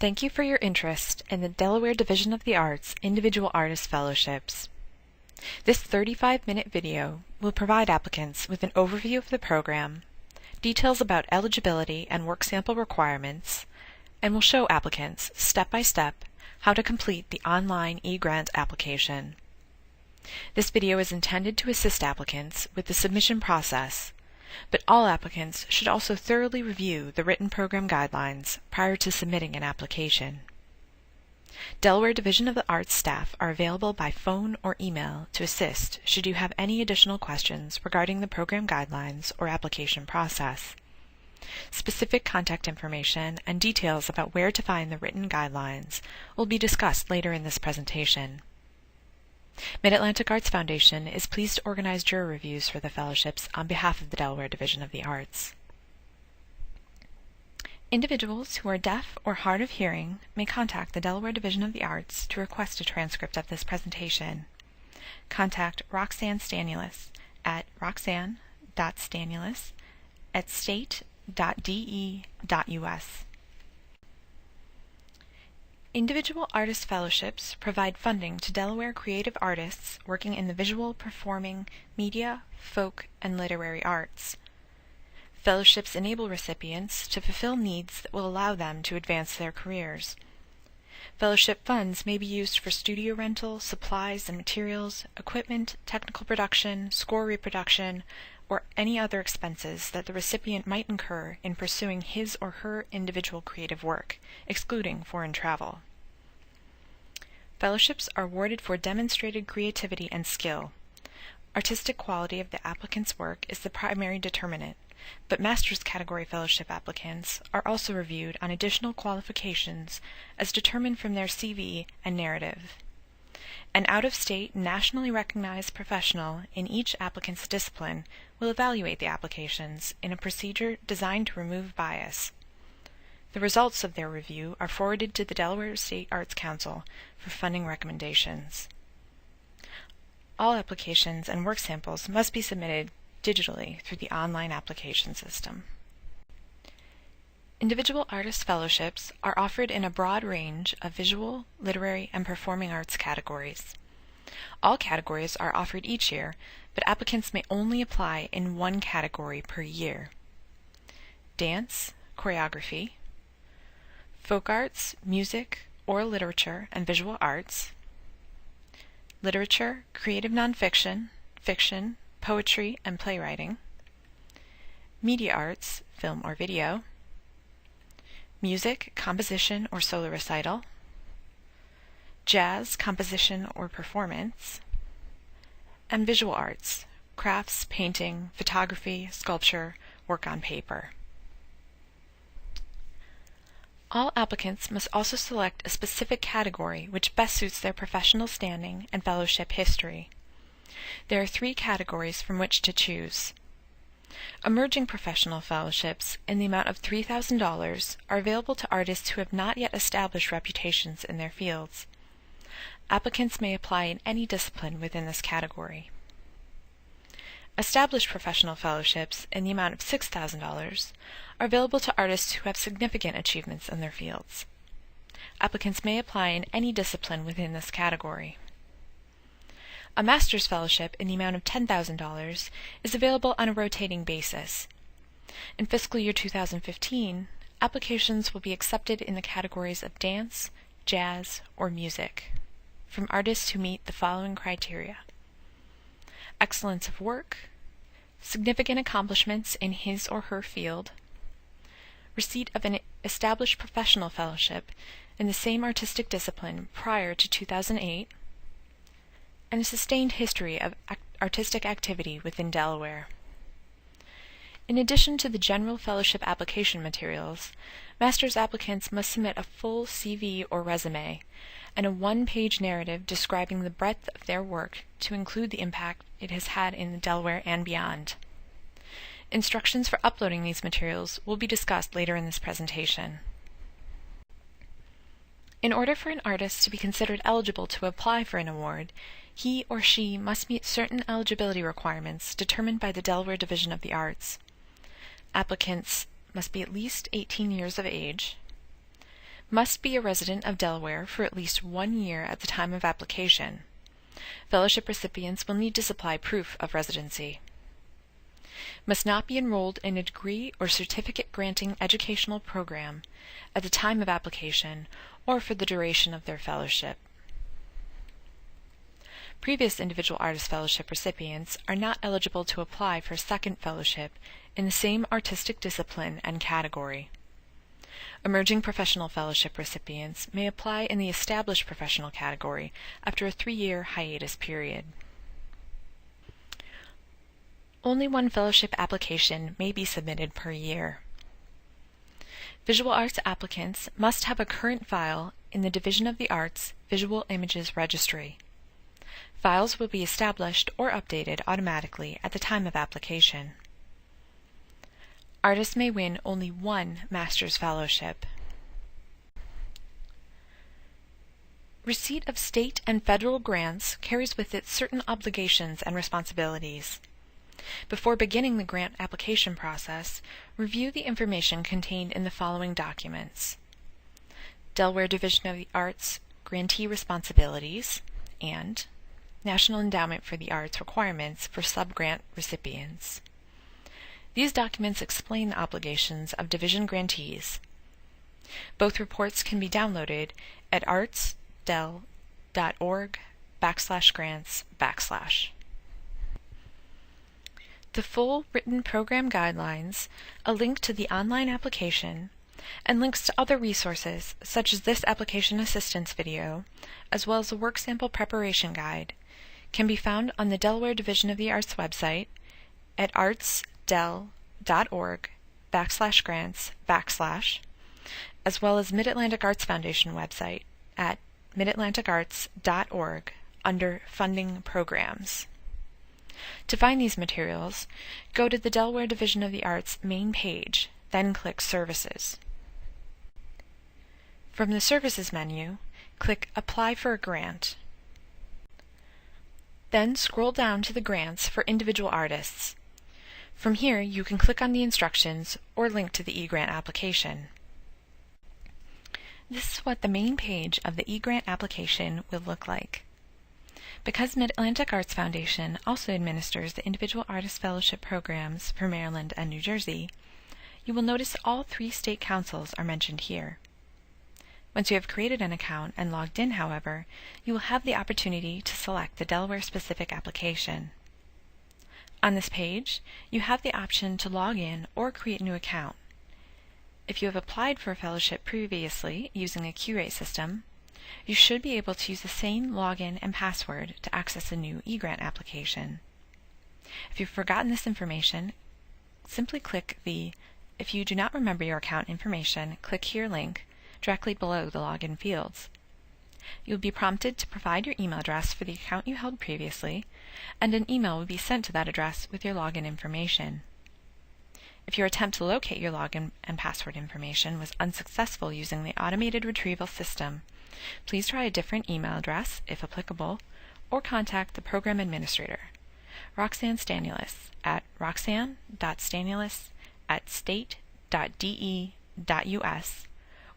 Thank you for your interest in the Delaware Division of the Arts Individual Artist Fellowships. This 35-minute video will provide applicants with an overview of the program, details about eligibility and work sample requirements, and will show applicants, step-by-step, how to complete the online e-grant application. This video is intended to assist applicants with the submission process, but all applicants should also thoroughly review the written program guidelines prior to submitting an application. Delaware Division of the Arts staff are available by phone or email to assist should you have any additional questions regarding the program guidelines or application process. Specific contact information and details about where to find the written guidelines will be discussed later in this presentation. Mid-Atlantic Arts Foundation is pleased to organize juror reviews for the fellowships on behalf of the Delaware Division of the Arts. Individuals who are deaf or hard of hearing may contact the Delaware Division of the Arts to request a transcript of this presentation. Contact Roxanne Stanulis at roxanne.stanulis@state.de.us. Individual Artist Fellowships provide funding to Delaware creative artists working in the visual, performing, media, folk, and literary arts. Fellowships enable recipients to fulfill needs that will allow them to advance their careers. Fellowship funds may be used for studio rental, supplies and materials, equipment, technical production, score reproduction, or any other expenses that the recipient might incur in pursuing his or her individual creative work, excluding foreign travel. Fellowships are awarded for demonstrated creativity and skill. Artistic quality of the applicant's work is the primary determinant, but master's category fellowship applicants are also reviewed on additional qualifications as determined from their CV and narrative. An out-of-state, nationally recognized professional in each applicant's discipline will evaluate the applications in a procedure designed to remove bias. The results of their review are forwarded to the Delaware State Arts Council for funding recommendations. All applications and work samples must be submitted digitally through the online application system. Individual Artist Fellowships are offered in a broad range of visual, literary, and performing arts categories. All categories are offered each year, but applicants may only apply in one category per year: dance, choreography, folk arts, music, oral literature, and visual arts, literature, creative nonfiction, fiction, poetry, and playwriting, media arts, film or video, music, composition or solo recital, jazz, composition or performance, and visual arts, crafts, painting, photography, sculpture, work on paper. All applicants must also select a specific category which best suits their professional standing and fellowship history. There are 3 categories from which to choose. Emerging professional fellowships in the amount of $3,000 are available to artists who have not yet established reputations in their fields. Applicants may apply in any discipline within this category. Established professional fellowships in the amount of $6,000 are available to artists who have significant achievements in their fields. Applicants may apply in any discipline within this category. A master's fellowship in the amount of $10,000 is available on a rotating basis. In fiscal year 2015, applications will be accepted in the categories of dance, jazz, or music from artists who meet the following criteria: excellence of work, significant accomplishments in his or her field, receipt of an established professional fellowship in the same artistic discipline prior to 2008, and a sustained history of artistic activity within Delaware. In addition to the general fellowship application materials, master's applicants must submit a full CV or resume and a 1-page narrative describing the breadth of their work to include the impact it has had in Delaware and beyond. Instructions for uploading these materials will be discussed later in this presentation. In order for an artist to be considered eligible to apply for an award, he or she must meet certain eligibility requirements determined by the Delaware Division of the Arts. Applicants must be at least 18 years of age, must be a resident of Delaware for at least 1 year at the time of application. Fellowship recipients will need to supply proof of residency. Must not be enrolled in a degree or certificate granting educational program at the time of application or for the duration of their fellowship. Previous individual artist fellowship recipients are not eligible to apply for a second fellowship in the same artistic discipline and category. Emerging professional fellowship recipients may apply in the established professional category after a 3-year hiatus period. Only 1 fellowship application may be submitted per year. Visual arts applicants must have a current file in the Division of the Arts Visual Images Registry. Files will be established or updated automatically at the time of application. Artists may win only 1 master's fellowship. Receipt of state and federal grants carries with it certain obligations and responsibilities. Before beginning the grant application process, review the information contained in the following documents: Delaware Division of the Arts Grantee Responsibilities and National Endowment for the Arts requirements for sub-grant recipients. These documents explain the obligations of division grantees. Both reports can be downloaded at artsdel.org/grants/. The full written program guidelines, a link to the online application, and links to other resources such as this application assistance video, as well as a work sample preparation guide, can be found on the Delaware Division of the Arts website at artsdel.org/grants/, as well as Mid-Atlantic Arts Foundation website at midatlanticarts.org under Funding Programs. To find these materials, go to the Delaware Division of the Arts main page, then click Services. From the Services menu, click Apply for a Grant. Then scroll down to the grants for individual artists. From here, you can click on the instructions or link to the eGrant application. This is what the main page of the eGrant application will look like. Because Mid-Atlantic Arts Foundation also administers the individual artist fellowship programs for Maryland and New Jersey, you will notice all 3 state councils are mentioned here. Once you have created an account and logged in, however, you will have the opportunity to select the Delaware-specific application. On this page, you have the option to log in or create a new account. If you have applied for a fellowship previously using a Q-rate system, you should be able to use the same login and password to access a new eGrant application. If you've forgotten this information, simply click the If you do not remember your account information, click here link directly below the login fields. You will be prompted to provide your email address for the account you held previously, and an email will be sent to that address with your login information. If your attempt to locate your login and password information was unsuccessful using the automated retrieval system, please try a different email address, if applicable, or contact the program administrator, Roxanne Stanulis, at roxanne.stanulis@state.de.us,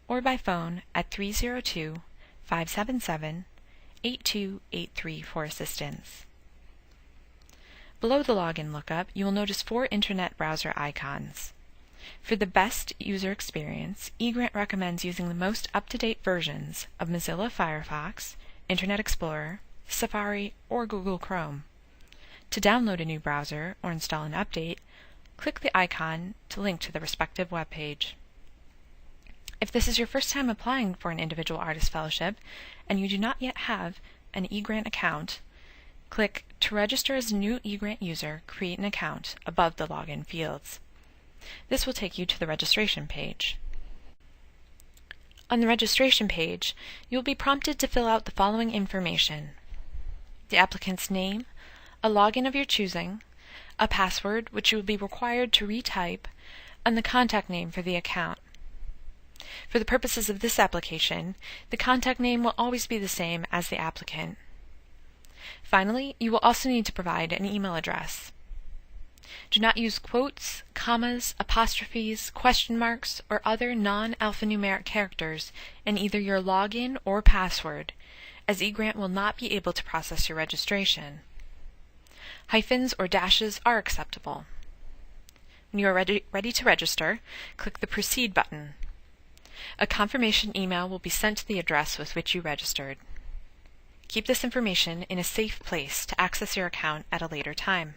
or by phone at 302-577-8283 for assistance. Below the login lookup, you will notice 4 internet browser icons. For the best user experience, eGrant recommends using the most up-to-date versions of Mozilla Firefox, Internet Explorer, Safari, or Google Chrome. To download a new browser or install an update, click the icon to link to the respective web page. If this is your first time applying for an individual artist fellowship and you do not yet have an eGrant account, click To register as a new eGrant user, create an account above the login fields. This will take you to the registration page. On the registration page, you will be prompted to fill out the following information: the applicant's name, a login of your choosing, a password which you will be required to retype, and the contact name for the account. For the purposes of this application, the contact name will always be the same as the applicant. Finally, you will also need to provide an email address. Do not use quotes, commas, apostrophes, question marks, or other non-alphanumeric characters in either your login or password, as eGrant will not be able to process your registration. Hyphens or dashes are acceptable. When you are ready to register, click the Proceed button. A confirmation email will be sent to the address with which you registered. Keep this information in a safe place to access your account at a later time.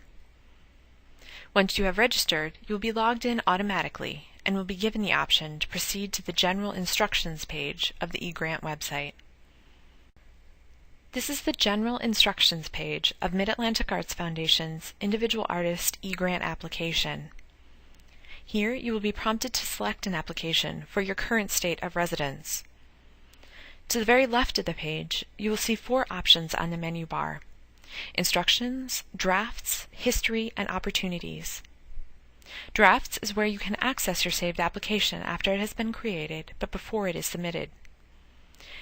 Once you have registered, you will be logged in automatically and will be given the option to proceed to the General Instructions page of the eGrant website. This is the General Instructions page of Mid-Atlantic Arts Foundation's Individual Artist eGrant application. Here you will be prompted to select an application for your current state of residence. To the very left of the page, you will see 4 options on the menu bar: Instructions, Drafts, History, and Opportunities. Drafts is where you can access your saved application after it has been created, but before it is submitted.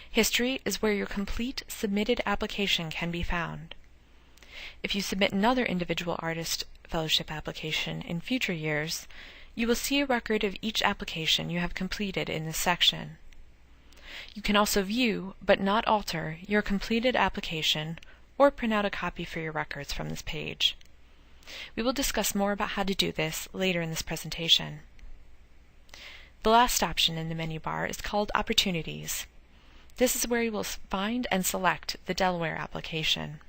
History is where your complete submitted application can be found. If you submit another Individual Artist Fellowship application in future years, you will see a record of each application you have completed in this section. You can also view, but not alter, your completed application or print out a copy for your records from this page. We will discuss more about how to do this later in this presentation. The last option in the menu bar is called Opportunities. This is where you will find and select the Delaware application.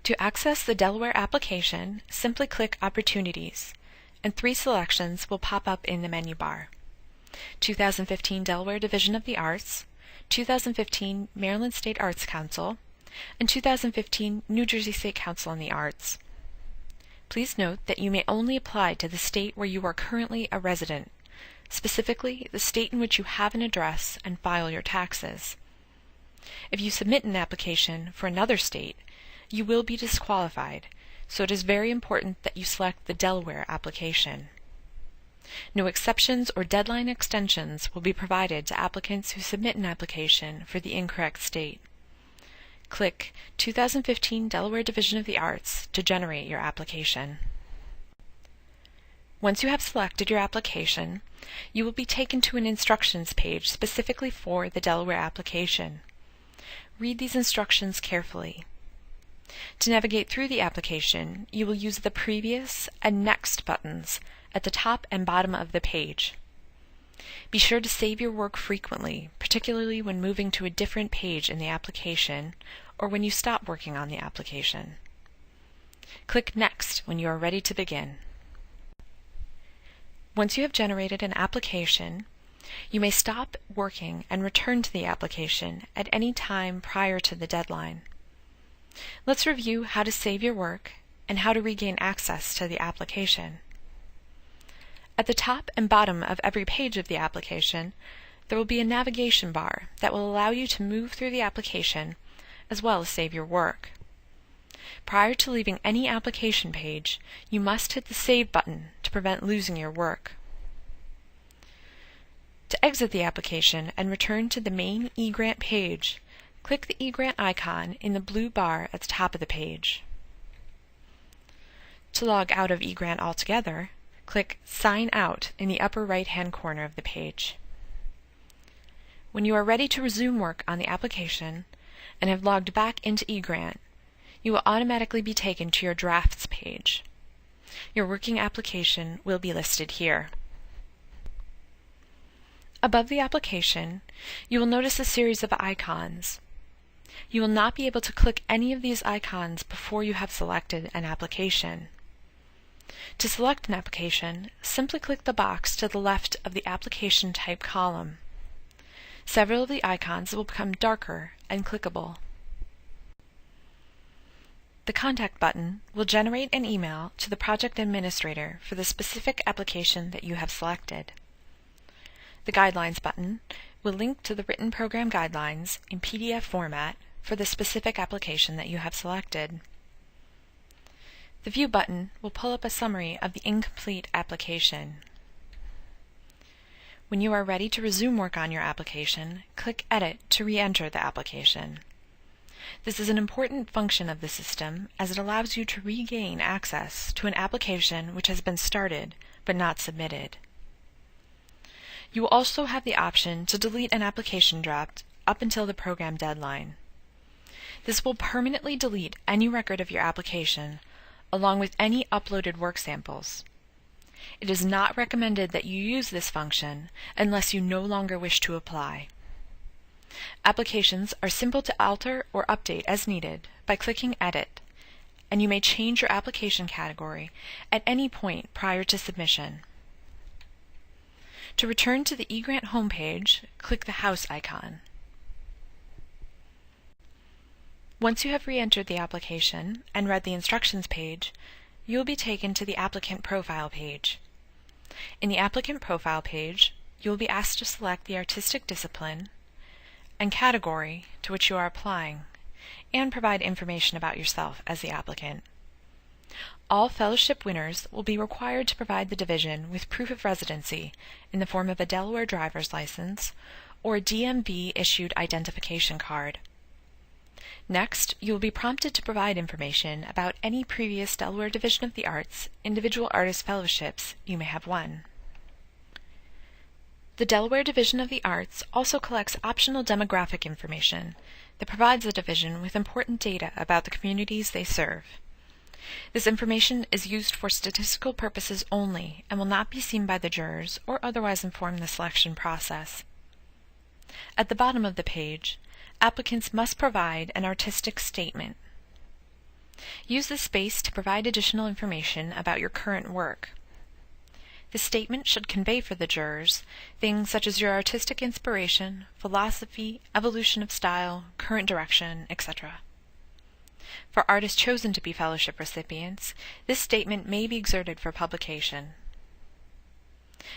To access the Delaware application, simply click Opportunities, and 3 selections will pop up in the menu bar: 2015 Delaware Division of the Arts, 2015 Maryland State Arts Council, and 2015 New Jersey State Council on the Arts. Please note that you may only apply to the state where you are currently a resident, specifically the state in which you have an address and file your taxes. If you submit an application for another state, you will be disqualified, so it is very important that you select the Delaware application. No exceptions or deadline extensions will be provided to applicants who submit an application for the incorrect state. Click 2015 Delaware Division of the Arts to generate your application. Once you have selected your application, you will be taken to an instructions page specifically for the Delaware application. Read these instructions carefully. To navigate through the application, you will use the Previous and Next buttons at the top and bottom of the page. Be sure to save your work frequently, particularly when moving to a different page in the application or when you stop working on the application. Click Next when you are ready to begin. Once you have generated an application, you may stop working and return to the application at any time prior to the deadline. Let's review how to save your work and how to regain access to the application. At the top and bottom of every page of the application, there will be a navigation bar that will allow you to move through the application as well as save your work. Prior to leaving any application page, you must hit the Save button to prevent losing your work. To exit the application and return to the main eGrant page, click the eGrant icon in the blue bar at the top of the page. To log out of eGrant altogether, click Sign Out in the upper right-hand corner of the page. When you are ready to resume work on the application and have logged back into eGrant, you will automatically be taken to your Drafts page. Your working application will be listed here. Above the application, you will notice a series of icons. You will not be able to click any of these icons before you have selected an application. To select an application, simply click the box to the left of the Application Type column. Several of the icons will become darker and clickable. The Contact button will generate an email to the project administrator for the specific application that you have selected. The Guidelines button will link to the written program guidelines in PDF format for the specific application that you have selected. The View button will pull up a summary of the incomplete application. When you are ready to resume work on your application, click Edit to re-enter the application. This is an important function of the system as it allows you to regain access to an application which has been started but not submitted. You will also have the option to delete an application draft up until the program deadline. This will permanently delete any record of your application, along with any uploaded work samples. It is not recommended that you use this function unless you no longer wish to apply. Applications are simple to alter or update as needed by clicking Edit, and you may change your application category at any point prior to submission. To return to the eGrant homepage, click the house icon. Once you have re-entered the application and read the instructions page, you will be taken to the Applicant Profile page. In the Applicant Profile page, you will be asked to select the artistic discipline and category to which you are applying, and provide information about yourself as the applicant. All fellowship winners will be required to provide the division with proof of residency in the form of a Delaware driver's license or a DMV-issued identification card. Next, you will be prompted to provide information about any previous Delaware Division of the Arts individual artist fellowships you may have won. The Delaware Division of the Arts also collects optional demographic information that provides the division with important data about the communities they serve. This information is used for statistical purposes only and will not be seen by the jurors or otherwise inform the selection process. At the bottom of the page, applicants must provide an artistic statement. Use this space to provide additional information about your current work. The statement should convey for the jurors things such as your artistic inspiration, philosophy, evolution of style, current direction, etc. For artists chosen to be fellowship recipients, this statement may be exerted for publication.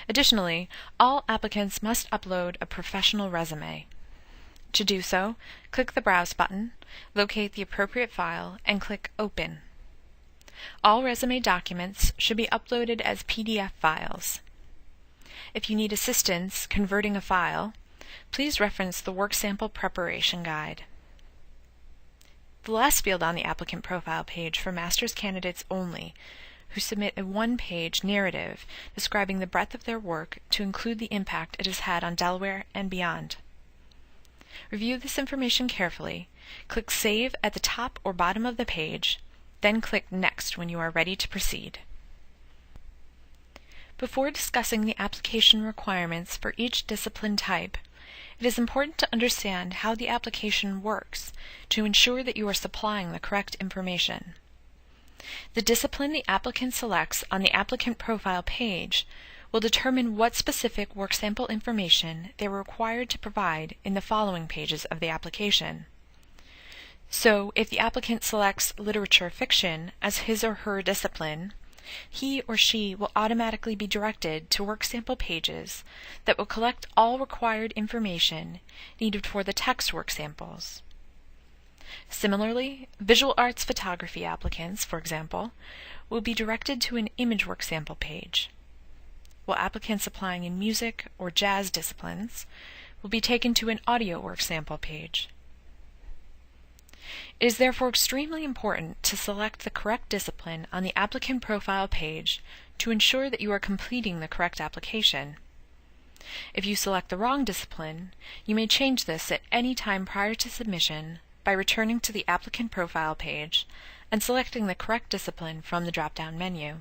Additionally, all applicants must upload a professional resume. To do so, click the Browse button, locate the appropriate file, and click Open. All resume documents should be uploaded as PDF files. If you need assistance converting a file, please reference the Work Sample Preparation Guide. The last field on the applicant profile page for master's candidates only, who submit a one-page narrative describing the breadth of their work to include the impact it has had on Delaware and beyond. Review this information carefully, click Save at the top or bottom of the page, then click Next when you are ready to proceed. Before discussing the application requirements for each discipline type, it is important to understand how the application works to ensure that you are supplying the correct information. The discipline the applicant selects on the applicant profile page will determine what specific work sample information they are required to provide in the following pages of the application. So, if the applicant selects literature fiction as his or her discipline, he or she will automatically be directed to work sample pages that will collect all required information needed for the text work samples. Similarly, visual arts photography applicants, for example, will be directed to an image work sample page, while applicants applying in music or jazz disciplines will be taken to an audio work sample page. It is therefore extremely important to select the correct discipline on the applicant profile page to ensure that you are completing the correct application. If you select the wrong discipline, you may change this at any time prior to submission by returning to the applicant profile page and selecting the correct discipline from the drop-down menu.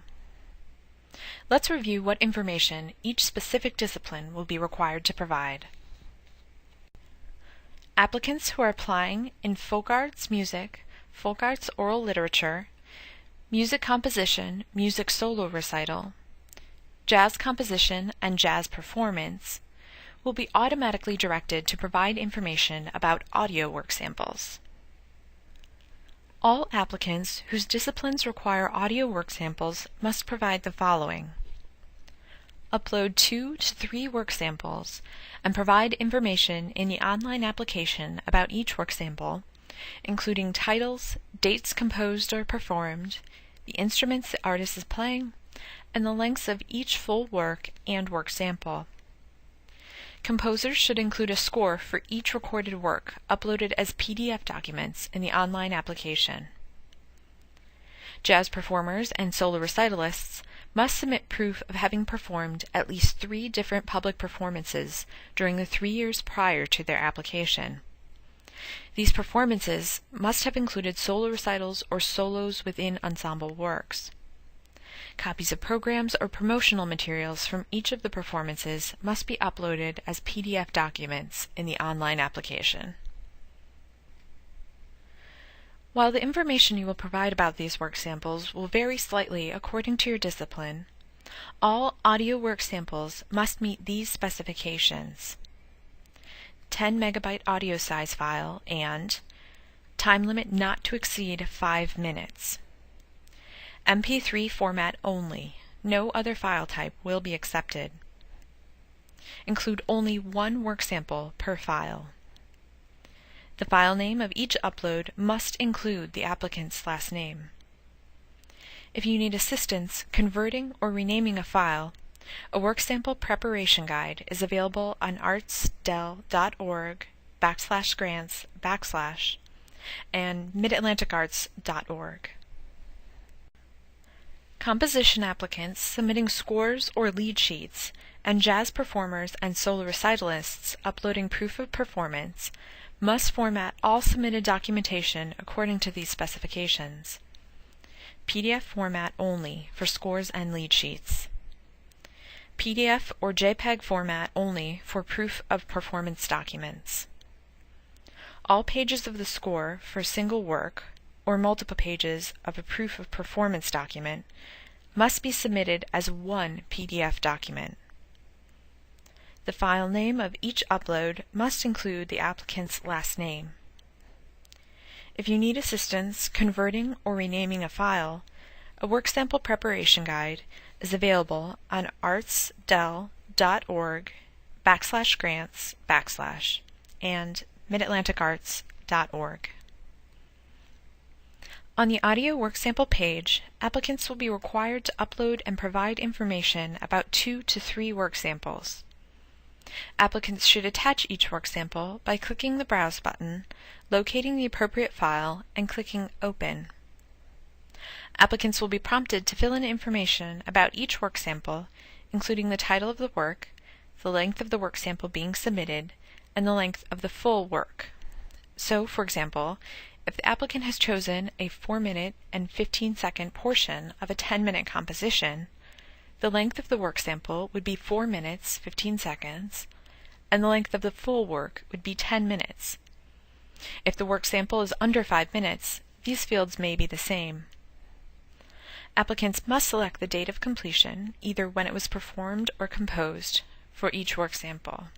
Let's review what information each specific discipline will be required to provide. Applicants who are applying in folk arts music, folk arts oral literature, music composition, music solo recital, jazz composition, and jazz performance will be automatically directed to provide information about audio work samples. All applicants whose disciplines require audio work samples must provide the following: upload 2 to 3 work samples and provide information in the online application about each work sample, including titles, dates composed or performed, the instruments the artist is playing, and the lengths of each full work and work sample. Composers should include a score for each recorded work uploaded as PDF documents in the online application. Jazz performers and solo recitalists must submit proof of having performed at least 3 different public performances during the 3 years prior to their application. These performances must have included solo recitals or solos within ensemble works. Copies of programs or promotional materials from each of the performances must be uploaded as PDF documents in the online application. While the information you will provide about these work samples will vary slightly according to your discipline, all audio work samples must meet these specifications: 10 megabyte audio size file and time limit not to exceed 5 minutes. MP3 format only. No other file type will be accepted. Include only 1 work sample per file. The file name of each upload must include the applicant's last name. If you need assistance converting or renaming a file, a work sample preparation guide is available on artsdel.org/grants/ and midatlanticarts.org. Composition applicants submitting scores or lead sheets, and jazz performers and solo recitalists uploading proof of performance must format all submitted documentation according to these specifications. PDF format only for scores and lead sheets. PDF or JPEG format only for proof of performance documents. All pages of the score for a single work or multiple pages of a proof of performance document must be submitted as one PDF document. The file name of each upload must include the applicant's last name. If you need assistance converting or renaming a file, a work sample preparation guide is available on artsdel.org/grants/ and midatlanticarts.org. On the audio work sample page, applicants will be required to upload and provide information about 2 to 3 work samples. Applicants should attach each work sample by clicking the Browse button, locating the appropriate file, and clicking Open. Applicants will be prompted to fill in information about each work sample, including the title of the work, the length of the work sample being submitted, and the length of the full work. So, for example, if the applicant has chosen a 4-minute and 15-second portion of a 10-minute composition, the length of the work sample would be 4 minutes, 15 seconds, and the length of the full work would be 10 minutes. If the work sample is under 5 minutes, these fields may be the same. Applicants must select the date of completion, either when it was performed or composed, for each work sample.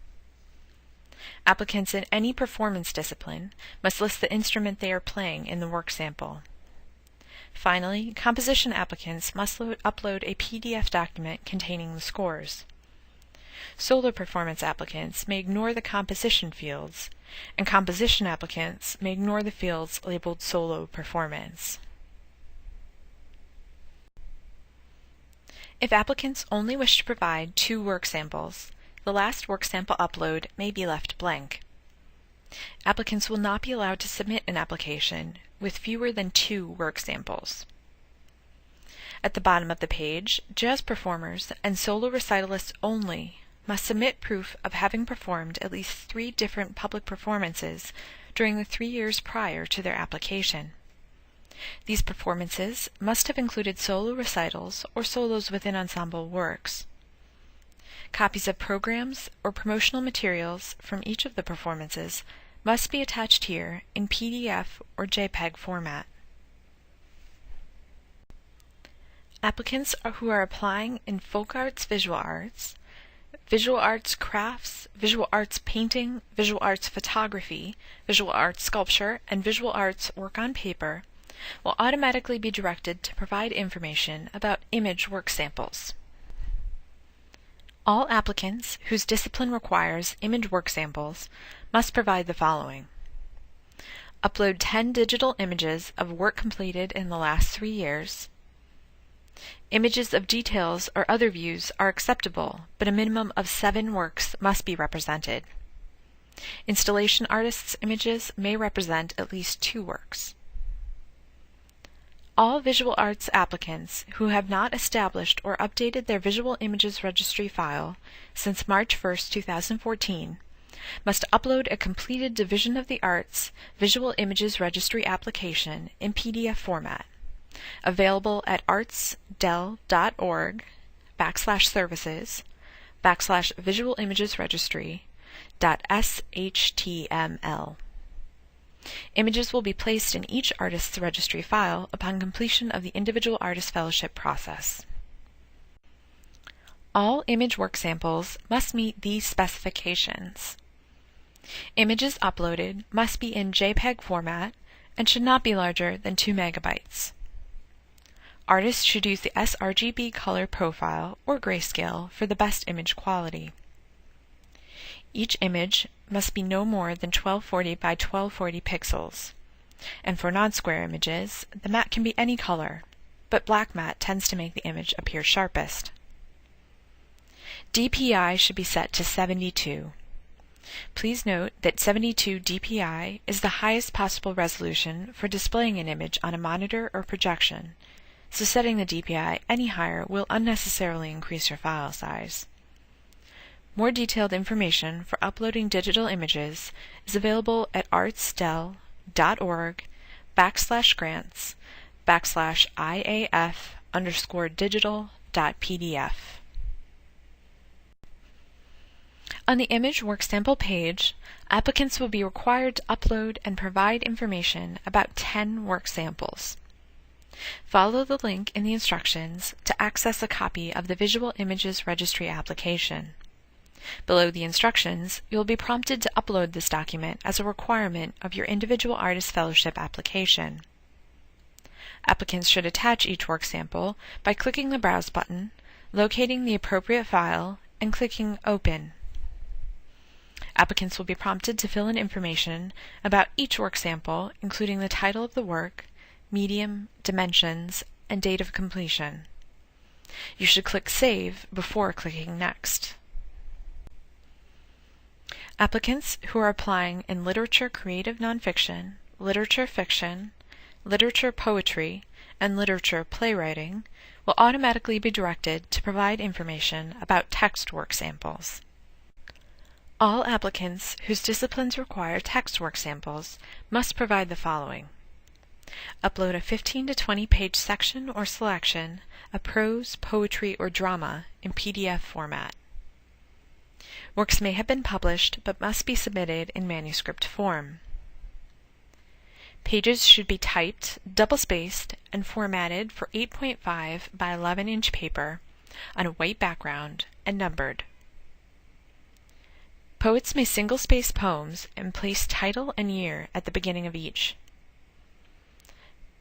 Applicants in any performance discipline must list the instrument they are playing in the work sample. Finally, composition applicants must upload a PDF document containing the scores. Solo performance applicants may ignore the composition fields, and composition applicants may ignore the fields labeled solo performance. If applicants only wish to provide 2 work samples, the last work sample upload may be left blank. Applicants will not be allowed to submit an application with fewer than 2 work samples. At the bottom of the page, jazz performers and solo recitalists only must submit proof of having performed at least 3 different public performances during the 3 years prior to their application. These performances must have included solo recitals or solos within ensemble works. Copies of programs or promotional materials from each of the performances must be attached here in PDF or JPEG format. Applicants who are applying in folk arts, visual arts crafts, visual arts painting, visual arts photography, visual arts sculpture, and visual arts work on paper will automatically be directed to provide information about image work samples. All applicants whose discipline requires image work samples must provide the following: upload 10 digital images of work completed in the last 3 years, Images of details or other views are acceptable, but a minimum of 7 works must be represented. Installation artists' images may represent at least 2 works. All visual arts applicants who have not established or updated their Visual Images Registry file since March 1, 2014 must upload a completed Division of the Arts Visual Images Registry application in PDF format, available at arts.del.org/services/visualimagesregistry.shtml. Images will be placed in each artist's registry file upon completion of the individual artist fellowship process. All image work samples must meet these specifications. Images uploaded must be in JPEG format and should not be larger than 2 megabytes. Artists should use the sRGB color profile or grayscale for the best image quality. Each image must be no more than 1240 by 1240 pixels, and for non-square images, the matte can be any color, but black matte tends to make the image appear sharpest. DPI should be set to 72. Please note that 72 DPI is the highest possible resolution for displaying an image on a monitor or projection, so setting the DPI any higher will unnecessarily increase your file size. More detailed information for uploading digital images is available at arts.del.org/grants/IAF_digital.pdf. On the image work sample page, applicants will be required to upload and provide information about 10 work samples. Follow the link in the instructions to access a copy of the Visual Images Registry application. Below the instructions, you will be prompted to upload this document as a requirement of your individual artist fellowship application. Applicants should attach each work sample by clicking the Browse button, locating the appropriate file, and clicking Open. Applicants will be prompted to fill in information about each work sample, including the title of the work, medium, dimensions, and date of completion. You should click Save before clicking Next. Applicants who are applying in literature creative nonfiction, literature fiction, literature poetry, and literature playwriting will automatically be directed to provide information about text work samples. All applicants whose disciplines require text work samples must provide the following: upload a 15 to 20 page section or selection of prose, poetry, or drama in PDF format. Works may have been published but must be submitted in manuscript form. Pages should be typed, double-spaced, and formatted for 8.5 by 11-inch paper on a white background and numbered. Poets may single-space poems and place title and year at the beginning of each.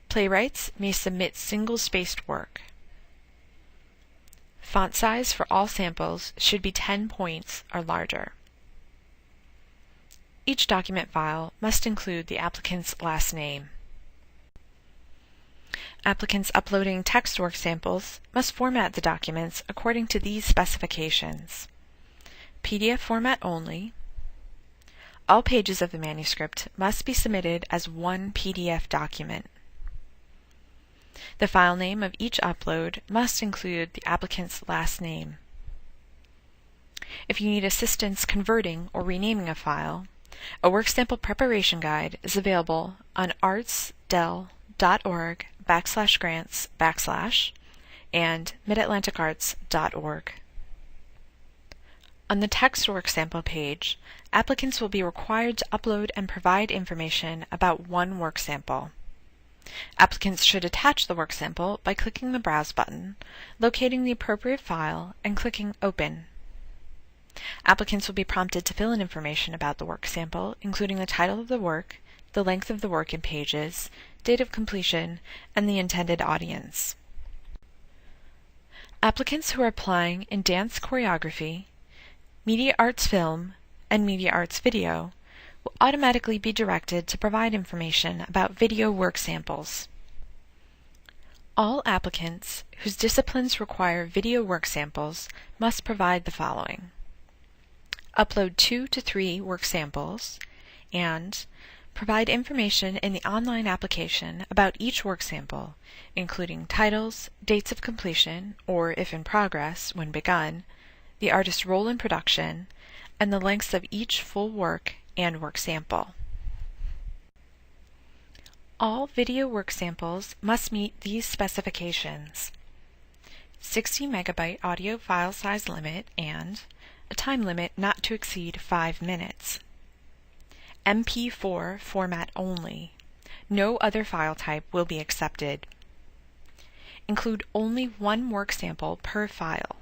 Playwrights may submit single-spaced work. Font size for all samples should be 10 points or larger. Each document file must include the applicant's last name. Applicants uploading text work samples must format the documents according to these specifications: PDF format only. All pages of the manuscript must be submitted as one PDF document. The file name of each upload must include the applicant's last name. If you need assistance converting or renaming a file, a work sample preparation guide is available on arts.del.org/grants/ and midatlanticarts.org. On the text work sample page, applicants will be required to upload and provide information about one work sample. Applicants should attach the work sample by clicking the Browse button, locating the appropriate file, and clicking Open. Applicants will be prompted to fill in information about the work sample, including the title of the work, the length of the work in pages, date of completion, and the intended audience. Applicants who are applying in dance choreography, media arts film, and media arts video will automatically be directed to provide information about video work samples. All applicants whose disciplines require video work samples must provide the following: upload 2 to 3 work samples, and provide information in the online application about each work sample, including titles, dates of completion, or if in progress, when begun, the artist's role in production, and the lengths of each full work and work sample. All video work samples must meet these specifications: 60 megabyte audio file size limit and a time limit not to exceed 5 minutes. MP4 format only. No other file type will be accepted. Include only one work sample per file.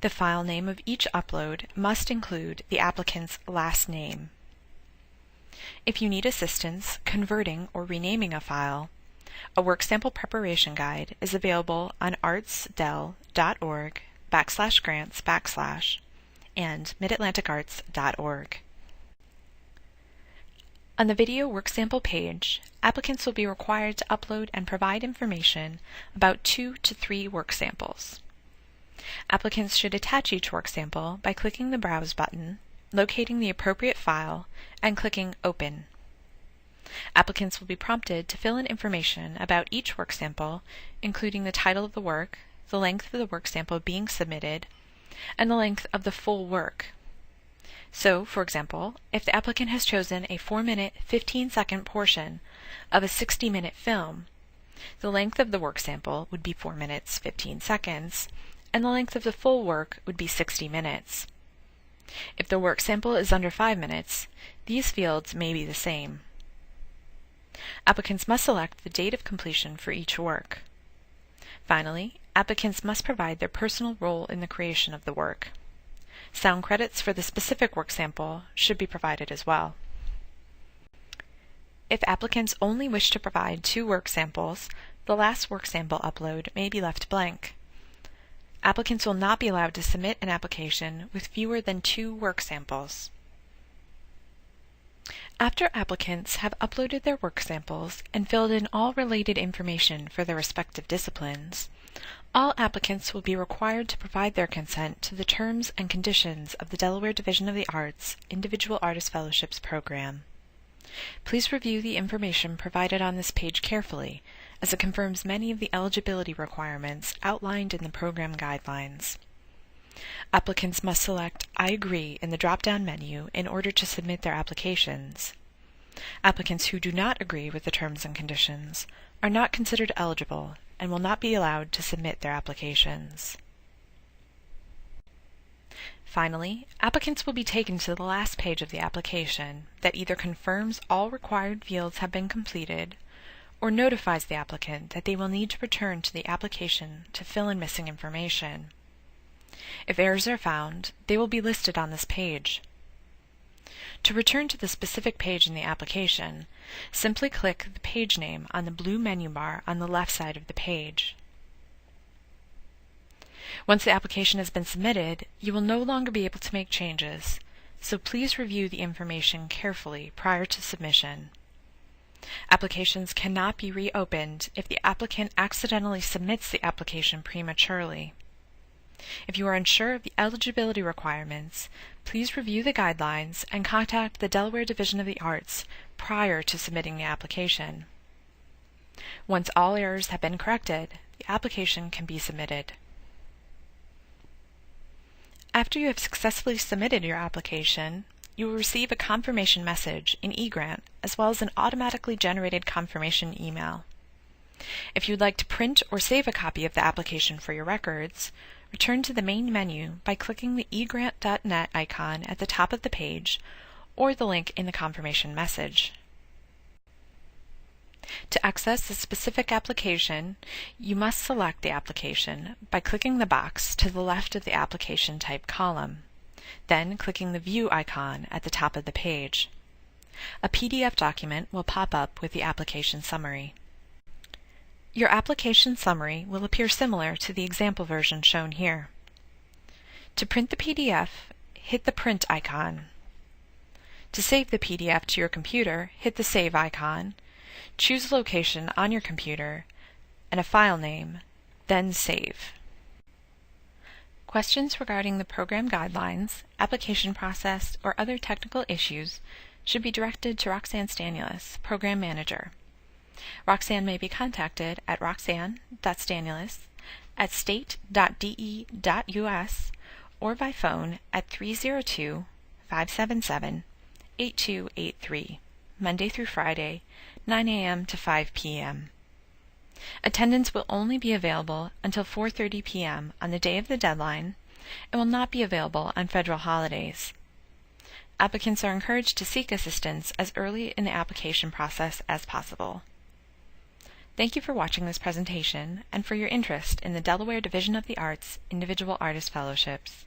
The file name of each upload must include the applicant's last name. If you need assistance converting or renaming a file, a work sample preparation guide is available on artsdel.org/grants/ and midatlanticarts.org. On the video work sample page, applicants will be required to upload and provide information about 2 to 3 work samples. Applicants should attach each work sample by clicking the Browse button, locating the appropriate file, and clicking Open. Applicants will be prompted to fill in information about each work sample, including the title of the work, the length of the work sample being submitted, and the length of the full work. So, for example, if the applicant has chosen a 4-minute, 15-second portion of a 60-minute film, the length of the work sample would be 4 minutes, 15 seconds, and the length of the full work would be 60 minutes. If the work sample is under 5 minutes, these fields may be the same. Applicants must select the date of completion for each work. Finally, applicants must provide their personal role in the creation of the work. Sound credits for the specific work sample should be provided as well. If applicants only wish to provide 2 work samples, the last work sample upload may be left blank. Applicants will not be allowed to submit an application with fewer than 2 work samples. After applicants have uploaded their work samples and filled in all related information for their respective disciplines, all applicants will be required to provide their consent to the terms and conditions of the Delaware Division of the Arts Individual Artist Fellowships Program. Please review the information provided on this page carefully, as it confirms many of the eligibility requirements outlined in the program guidelines. Applicants must select I agree in the drop-down menu in order to submit their applications. Applicants who do not agree with the terms and conditions are not considered eligible and will not be allowed to submit their applications. Finally, applicants will be taken to the last page of the application that either confirms all required fields have been completed or notifies the applicant that they will need to return to the application to fill in missing information. If errors are found, they will be listed on this page. To return to the specific page in the application, simply click the page name on the blue menu bar on the left side of the page. Once the application has been submitted, you will no longer be able to make changes, so please review the information carefully prior to submission. Applications cannot be reopened if the applicant accidentally submits the application prematurely. If you are unsure of the eligibility requirements, please review the guidelines and contact the Delaware Division of the Arts prior to submitting the application. Once all errors have been corrected, the application can be submitted. After you have successfully submitted your application, you will receive a confirmation message in eGrant as well as an automatically generated confirmation email. If you would like to print or save a copy of the application for your records, return to the main menu by clicking the egrant.net icon at the top of the page or the link in the confirmation message. To access a specific application, you must select the application by clicking the box to the left of the application type column, then clicking the View icon at the top of the page. A PDF document will pop up with the application summary. Your application summary will appear similar to the example version shown here. To print the PDF, hit the Print icon. To save the PDF to your computer, hit the Save icon, choose a location on your computer, and a file name, then save. Questions regarding the program guidelines, application process, or other technical issues should be directed to Roxanne Stanulis, Program Manager. Roxanne may be contacted at roxanne.stanulis@state.de.us or by phone at 302-577-8283, Monday through Friday, 9 a.m. to 5 p.m. Attendance will only be available until 4:30 p.m. on the day of the deadline and will not be available on federal holidays. Applicants are encouraged to seek assistance as early in the application process as possible. Thank you for watching this presentation and for your interest in the Delaware Division of the Arts Individual Artist Fellowships.